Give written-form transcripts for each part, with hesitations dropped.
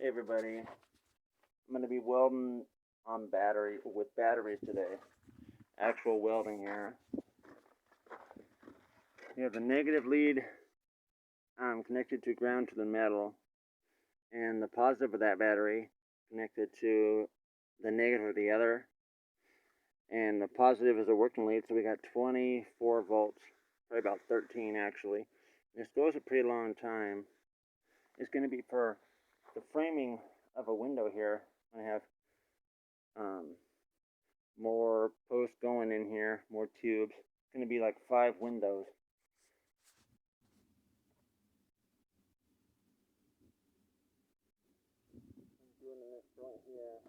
Hey everybody, I'm going to be welding on with batteries today. Actual welding here. We have the negative lead connected to ground to the metal, and the positive of that battery connected to the negative of the other. And the positive is a working lead, so we got 24 volts, probably about 13 actually. This goes a pretty long time. It's going to be for the framing of a window here. I have more posts going in here, more tubes. It's going to be like 5 windows. I'm doing this right here.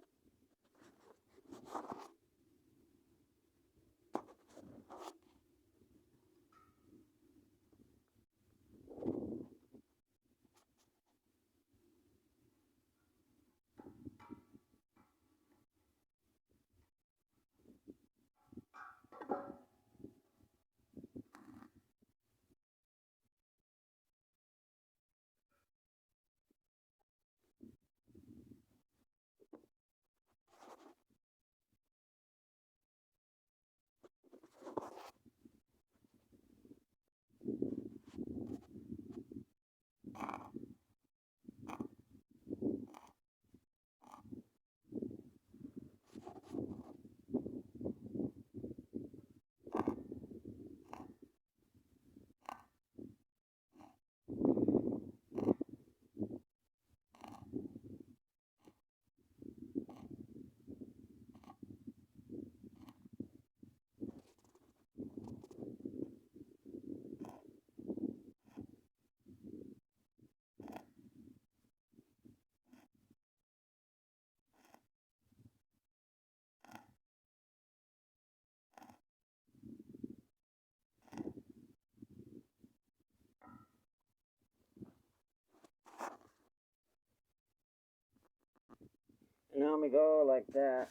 And now we go like that.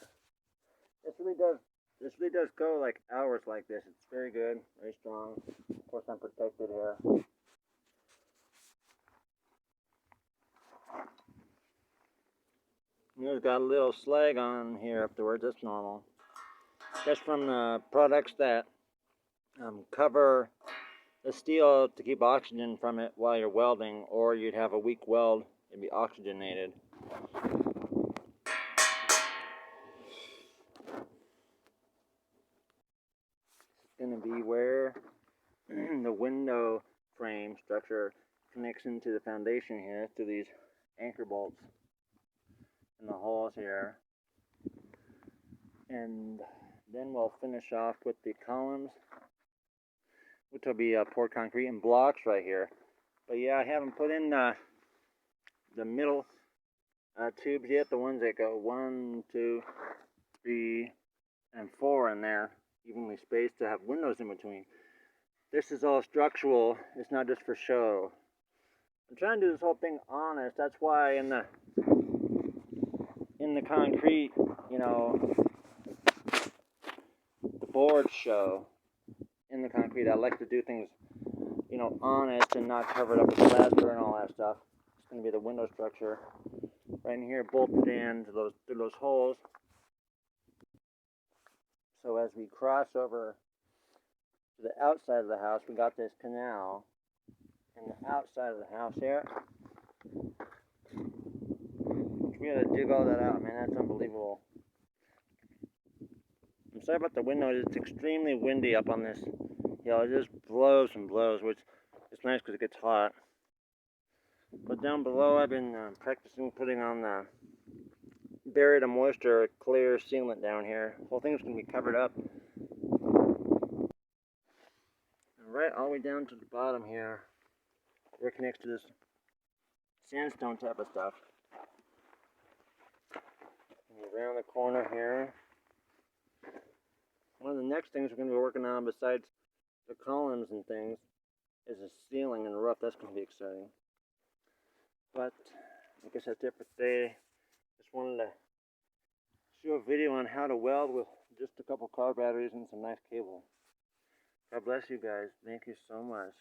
This really does go like hours like this. It's very good, very strong. Of course, I'm protected here. It's got a little slag on here afterwards. That's normal. That's from the products that cover the steel to keep oxygen from it while you're welding, or you'd have a weak weld and be oxygenated. It's going to be where the window frame structure connects into the foundation here through these anchor bolts in the holes here. And then we'll finish off with the columns, which will be poured concrete and blocks right here. But yeah, I haven't put in the middle tubes yet, the ones that go 1, 2, 3, and 4 in there, evenly spaced to have windows in between. This is all structural. It's not just for show. I'm trying to do this whole thing honest. That's why in the concrete, you know, the boards show in the concrete. I like to do things, you know, honest and not cover it up with plaster and all that stuff. It's going to be the window structure right in here, bolted in to through those holes. So as we cross over to the outside of the house, we got this canal. And the outside of the house here, we gotta dig all that out, man. That's unbelievable. I'm sorry about the window. It's extremely windy up on this hill. It just blows and blows, which is nice because it gets hot. But down below, I've been practicing putting on the buried moisture clear sealant down here. The whole thing's gonna be covered up. And right all the way down to the bottom here, where it connects to this sandstone type of stuff. And around the corner here. One of the next things we're going to be working on besides the columns and things is the ceiling and the roof. That's going to be exciting. But I guess that's it for today. Just wanted to show a video on how to weld with just a couple car batteries and some nice cable. God bless you guys. Thank you so much.